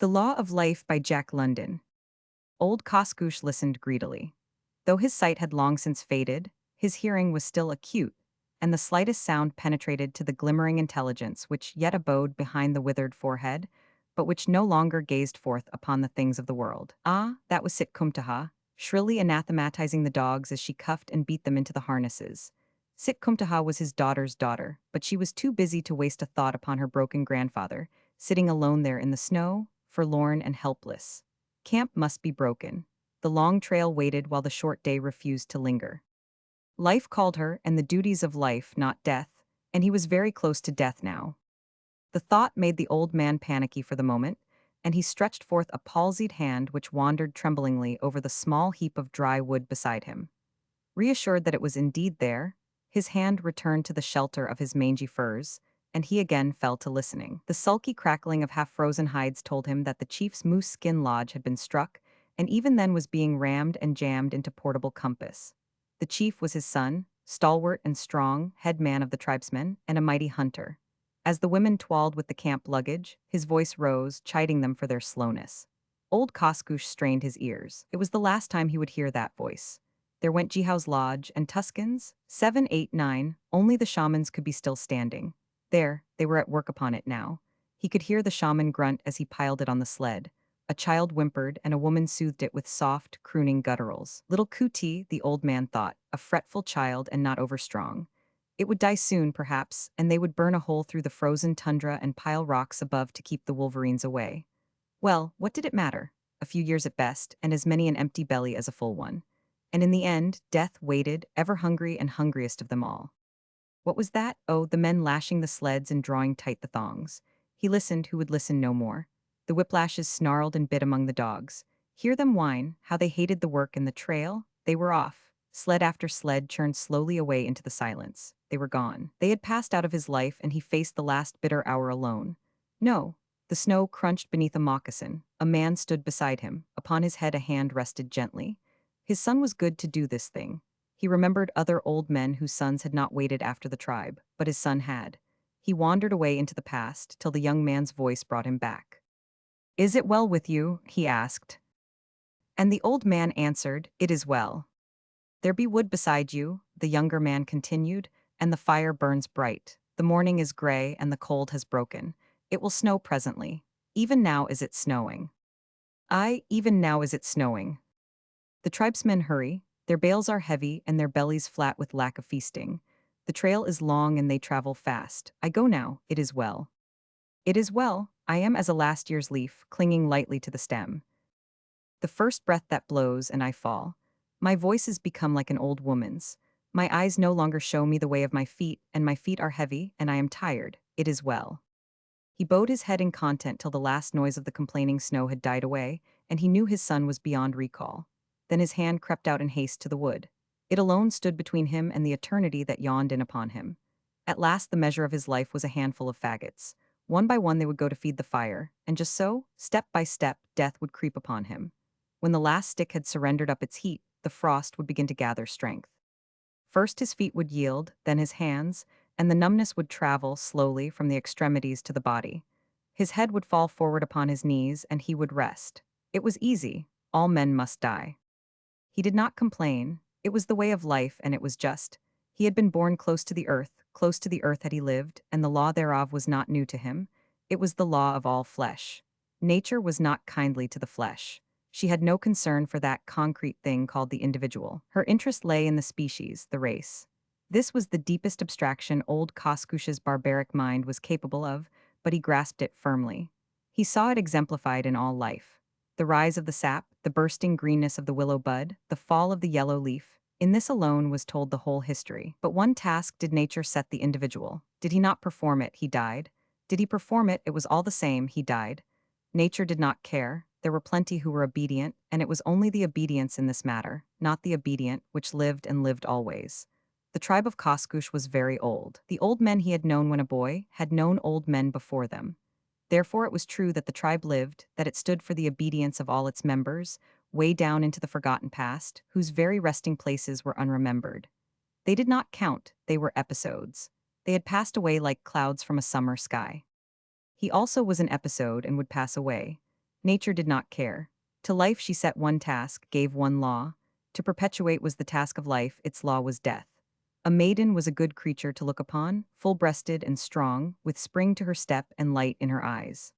The Law of Life by Jack London. Old Koskoosh listened greedily. Though his sight had long since faded, his hearing was still acute, and the slightest sound penetrated to the glimmering intelligence which yet abode behind the withered forehead, but which no longer gazed forth upon the things of the world. Ah, that was Sitkumtaha, shrilly anathematizing the dogs as she cuffed and beat them into the harnesses. Sitkumtaha was his daughter's daughter, but she was too busy to waste a thought upon her broken grandfather, sitting alone there in the snow, forlorn and helpless. Camp must be broken. The long trail waited while the short day refused to linger. Life called her, and the duties of life, not death, and he was very close to death now. The thought made the old man panicky for the moment, and he stretched forth a palsied hand which wandered tremblingly over the small heap of dry wood beside him. Reassured that it was indeed there, his hand returned to the shelter of his mangy furs, and he again fell to listening. The sulky crackling of half-frozen hides told him that the chief's moose skin lodge had been struck, and even then was being rammed and jammed into portable compass. The chief was his son, stalwart and strong, head man of the tribesmen, and a mighty hunter. As the women twalled with the camp luggage, his voice rose, chiding them for their slowness. Old Koskoosh strained his ears. It was the last time he would hear that voice. There went Jihau's lodge, and Tuscans, 7, 8, 9, only the shamans could be still standing. There, they were at work upon it now. He could hear the shaman grunt as he piled it on the sled. A child whimpered, and a woman soothed it with soft, crooning gutturals. Little Kuti, the old man thought, a fretful child and not overstrong. It would die soon, perhaps, and they would burn a hole through the frozen tundra and pile rocks above to keep the wolverines away. Well, what did it matter? A few years at best, and as many an empty belly as a full one. And in the end, death waited, ever hungry and hungriest of them all. What was that? Oh, the men lashing the sleds and drawing tight the thongs. He listened who would listen no more. The whiplashes snarled and bit among the dogs. Hear them whine, how they hated the work and the trail. They were off. Sled after sled churned slowly away into the silence. They were gone. They had passed out of his life, and he faced the last bitter hour alone. No. The snow crunched beneath a moccasin. A man stood beside him. Upon his head a hand rested gently. His son was good to do this thing. He remembered other old men whose sons had not waited after the tribe, but his son had. He wandered away into the past till the young man's voice brought him back. "Is it well with you?" he asked. And the old man answered, "It is well." "There be wood beside you," the younger man continued, "and the fire burns bright. The morning is gray and the cold has broken. It will snow presently. Even now is it snowing. Aye, even now is it snowing." The tribesmen hurry. Their bales are heavy and their bellies flat with lack of feasting. The trail is long and they travel fast. I go now, it is well. It is well, I am as a last year's leaf, clinging lightly to the stem. The first breath that blows and I fall. My voice has become like an old woman's. My eyes no longer show me the way of my feet, and my feet are heavy, and I am tired. It is well. He bowed his head in content till the last noise of the complaining snow had died away, and he knew his son was beyond recall. Then his hand crept out in haste to the wood. It alone stood between him and the eternity that yawned in upon him. At last the measure of his life was a handful of faggots. One by one they would go to feed the fire, and just so, step by step, death would creep upon him. When the last stick had surrendered up its heat, the frost would begin to gather strength. First his feet would yield, then his hands, and the numbness would travel slowly from the extremities to the body. His head would fall forward upon his knees, and he would rest. It was easy. All men must die. He did not complain. It was the way of life, and it was just. He had been born close to the earth had he lived, and the law thereof was not new to him. It was the law of all flesh. Nature was not kindly to the flesh. She had no concern for that concrete thing called the individual. Her interest lay in the species, the race. This was the deepest abstraction old Koskoosh's barbaric mind was capable of, but he grasped it firmly. He saw it exemplified in all life. The rise of the sap, the bursting greenness of the willow bud, the fall of the yellow leaf. In this alone was told the whole history. But one task did nature set the individual. Did he not perform it, he died. Did he perform it, it was all the same, he died. Nature did not care. There were plenty who were obedient, and it was only the obedience in this matter, not the obedient, which lived and lived always. The tribe of Koskoosh was very old. The old men he had known when a boy had known old men before them. Therefore it was true that the tribe lived, that it stood for the obedience of all its members, way down into the forgotten past, whose very resting places were unremembered. They did not count, they were episodes. They had passed away like clouds from a summer sky. He also was an episode and would pass away. Nature did not care. To life she set one task, gave one law. To perpetuate was the task of life, its law was death. A maiden was a good creature to look upon, full-breasted and strong, with spring to her step and light in her eyes.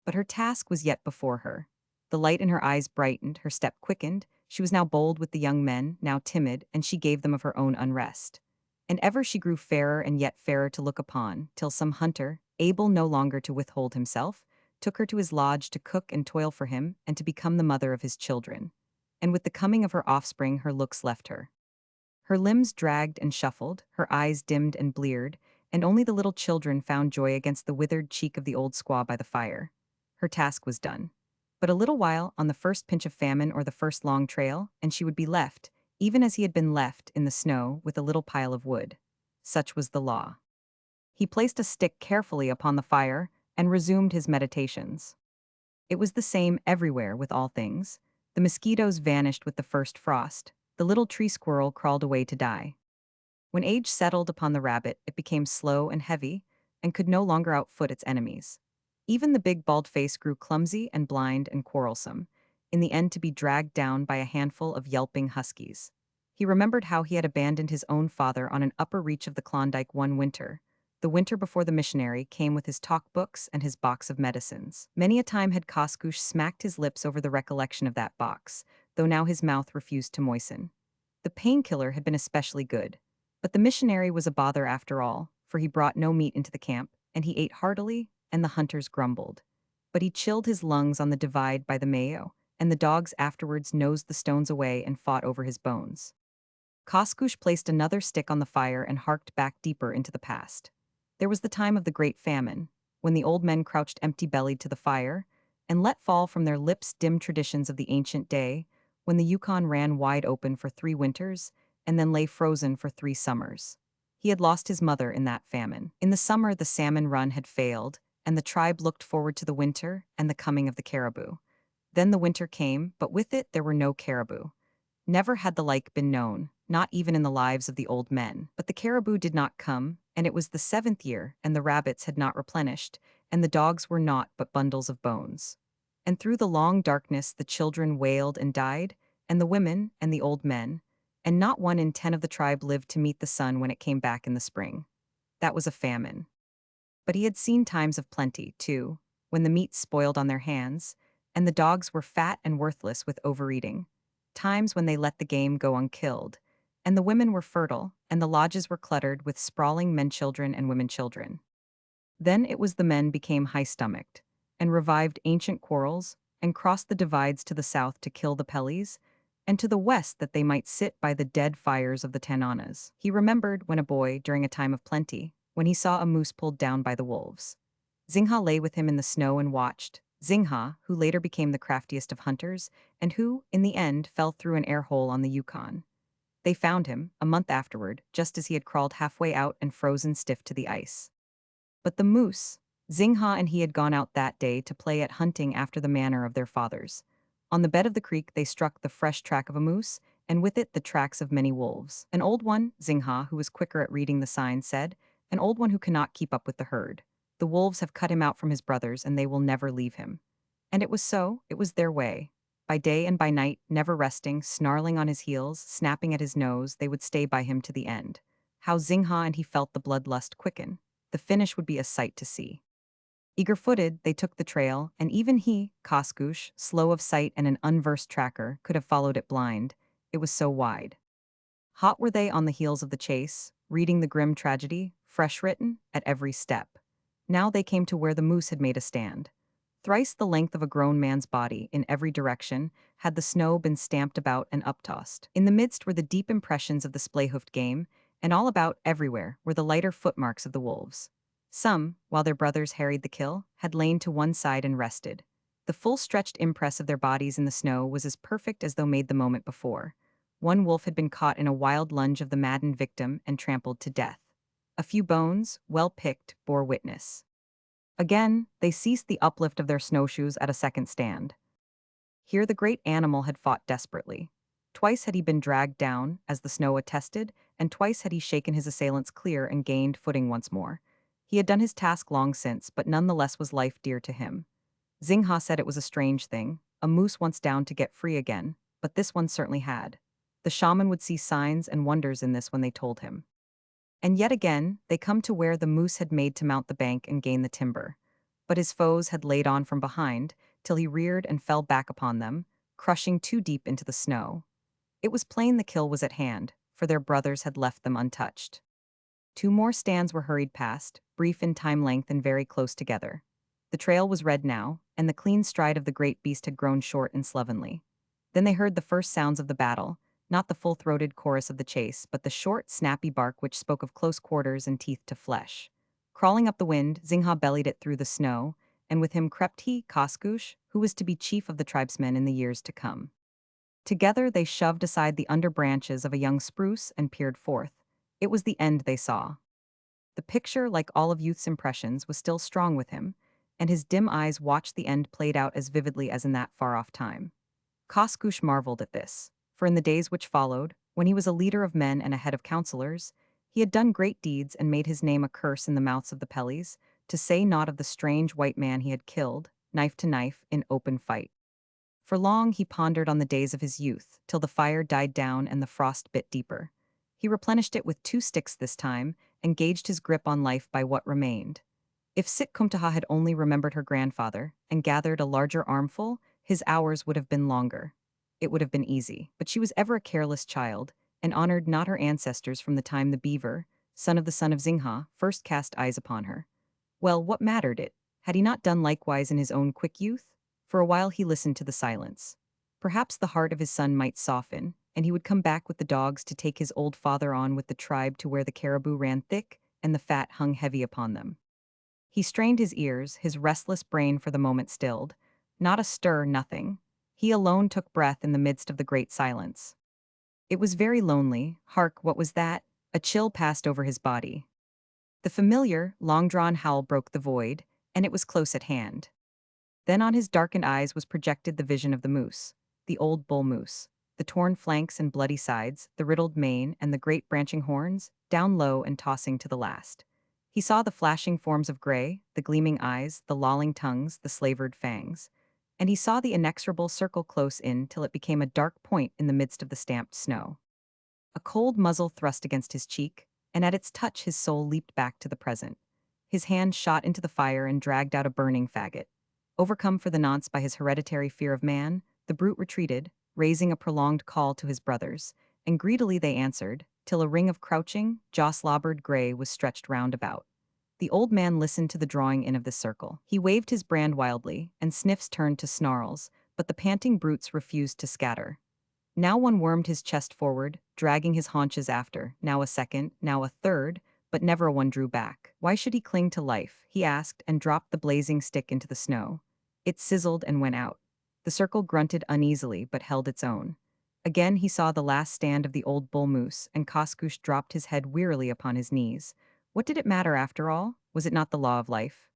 But her task was yet before her. The light in her eyes brightened, her step quickened, she was now bold with the young men, now timid, and she gave them of her own unrest. And ever she grew fairer and yet fairer to look upon, till some hunter, able no longer to withhold himself, took her to his lodge to cook and toil for him, and to become the mother of his children. And with the coming of her offspring her looks left her. Her limbs dragged and shuffled, her eyes dimmed and bleared, and only the little children found joy against the withered cheek of the old squaw by the fire. Her task was done. But a little while, on the first pinch of famine or the first long trail, and she would be left, even as he had been left, in the snow, with a little pile of wood. Such was the law. He placed a stick carefully upon the fire and resumed his meditations. It was the same everywhere with all things. The mosquitoes vanished with the first frost. The little tree squirrel crawled away to die. When age settled upon the rabbit, it became slow and heavy, and could no longer outfoot its enemies. Even the big bald face grew clumsy and blind and quarrelsome, in the end to be dragged down by a handful of yelping huskies. He remembered how he had abandoned his own father on an upper reach of the Klondike one winter. The winter before the missionary came with his talk books and his box of medicines. Many a time had Koskoosh smacked his lips over the recollection of that box, though now his mouth refused to moisten. The painkiller had been especially good. But the missionary was a bother after all, for he brought no meat into the camp, and he ate heartily, and the hunters grumbled. But he chilled his lungs on the divide by the Mayo, and the dogs afterwards nosed the stones away and fought over his bones. Koskoosh placed another stick on the fire and harked back deeper into the past. There was the time of the great famine, when the old men crouched empty-bellied to the fire, and let fall from their lips dim traditions of the ancient day, when the Yukon ran wide open for 3 winters, and then lay frozen for 3 summers. He had lost his mother in that famine. In the summer the salmon run had failed, and the tribe looked forward to the winter and the coming of the caribou. Then the winter came, but with it there were no caribou. Never had the like been known, not even in the lives of the old men. But the caribou did not come, and it was the 7th year, and the rabbits had not replenished, and the dogs were naught but bundles of bones. And through the long darkness the children wailed and died, and the women and the old men, and not 1 in 10 of the tribe lived to meet the sun when it came back in the spring. That was a famine. But he had seen times of plenty, too, when the meat spoiled on their hands, and the dogs were fat and worthless with overeating. Times when they let the game go unkilled, and the women were fertile, and the lodges were cluttered with sprawling men-children and women-children. Then it was the men became high-stomached, and revived ancient quarrels, and crossed the divides to the south to kill the Pellies, and to the west that they might sit by the dead fires of the Tananas. He remembered, when a boy, during a time of plenty, when he saw a moose pulled down by the wolves. Zingha lay with him in the snow and watched. Zingha, who later became the craftiest of hunters, and who, in the end, fell through an air hole on the Yukon. They found him, a month afterward, just as he had crawled halfway out and frozen stiff to the ice. But the moose, Zingha and he had gone out that day to play at hunting after the manner of their fathers. On the bed of the creek they struck the fresh track of a moose, and with it the tracks of many wolves. An old one, Zingha, who was quicker at reading the signs, said, "An old one who cannot keep up with the herd. The wolves have cut him out from his brothers, and they will never leave him." And it was so, it was their way. By day and by night, never resting, snarling on his heels, snapping at his nose, they would stay by him to the end. How Zingha and he felt the bloodlust quicken. The finish would be a sight to see. Eager-footed, they took the trail, and even he, Koskoosh, slow of sight and an unversed tracker, could have followed it blind. It was so wide. Hot were they on the heels of the chase, reading the grim tragedy, fresh written, at every step. Now they came to where the moose had made a stand. Thrice the length of a grown man's body, in every direction, had the snow been stamped about and uptossed. In the midst were the deep impressions of the splay-hoofed game, and all about, everywhere, were the lighter footmarks of the wolves. Some, while their brothers harried the kill, had lain to one side and rested. The full-stretched impress of their bodies in the snow was as perfect as though made the moment before. One wolf had been caught in a wild lunge of the maddened victim and trampled to death. A few bones, well picked, bore witness. Again, they ceased the uplift of their snowshoes at a second stand. Here the great animal had fought desperately. Twice had he been dragged down, as the snow attested, and twice had he shaken his assailants clear and gained footing once more. He had done his task long since, but none the less was life dear to him. Xingha said it was a strange thing. A moose once down to get free again, but this one certainly had. The shaman would see signs and wonders in this when they told him. And yet again, they come to where the moose had made to mount the bank and gain the timber. But his foes had laid on from behind, till he reared and fell back upon them, crushing too deep into the snow. It was plain the kill was at hand, for their brothers had left them untouched. Two more stands were hurried past, brief in time length and very close together. The trail was red now, and the clean stride of the great beast had grown short and slovenly. Then they heard the first sounds of the battle, not the full-throated chorus of the chase, but the short, snappy bark which spoke of close quarters and teeth to flesh. Crawling up the wind, Xingha bellied it through the snow, and with him crept he, Koskoosh, who was to be chief of the tribesmen in the years to come. Together they shoved aside the under branches of a young spruce and peered forth. It was the end they saw. The picture, like all of youth's impressions, was still strong with him, and his dim eyes watched the end played out as vividly as in that far-off time. Koskoosh marveled at this, for in the days which followed, when he was a leader of men and a head of counselors, he had done great deeds and made his name a curse in the mouths of the Pellies, to say naught of the strange white man he had killed, knife to knife, in open fight. For long he pondered on the days of his youth, till the fire died down and the frost bit deeper. He replenished it with 2 sticks this time, and gauged his grip on life by what remained. If Sitkumtaha had only remembered her grandfather, and gathered a larger armful, his hours would have been longer. It would have been easy, but she was ever a careless child, and honored not her ancestors from the time the beaver, son of the son of Xingha, first cast eyes upon her. Well, what mattered it? Had he not done likewise in his own quick youth? For a while he listened to the silence. Perhaps the heart of his son might soften, and he would come back with the dogs to take his old father on with the tribe to where the caribou ran thick and the fat hung heavy upon them. He strained his ears, his restless brain for the moment stilled. Not a stir, nothing. He alone took breath in the midst of the great silence. It was very lonely. Hark, what was that? A chill passed over his body. The familiar, long-drawn howl broke the void, and it was close at hand. Then on his darkened eyes was projected the vision of the moose, the old bull moose, the torn flanks and bloody sides, the riddled mane and the great branching horns, down low and tossing to the last. He saw the flashing forms of gray, the gleaming eyes, the lolling tongues, the slavered fangs. And he saw the inexorable circle close in till it became a dark point in the midst of the stamped snow. A cold muzzle thrust against his cheek, and at its touch his soul leaped back to the present. His hand shot into the fire and dragged out a burning faggot. Overcome for the nonce by his hereditary fear of man, the brute retreated, raising a prolonged call to his brothers, and greedily they answered, till a ring of crouching, jaw-slobbered gray was stretched round about. The old man listened to the drawing in of this circle. He waved his brand wildly, and sniffs turned to snarls, but the panting brutes refused to scatter. Now one wormed his chest forward, dragging his haunches after, now a second, now a third, but never one drew back. Why should he cling to life, he asked, and dropped the blazing stick into the snow. It sizzled and went out. The circle grunted uneasily but held its own. Again he saw the last stand of the old bull moose, and Koskoosh dropped his head wearily upon his knees. What did it matter after all? Was it not the law of life?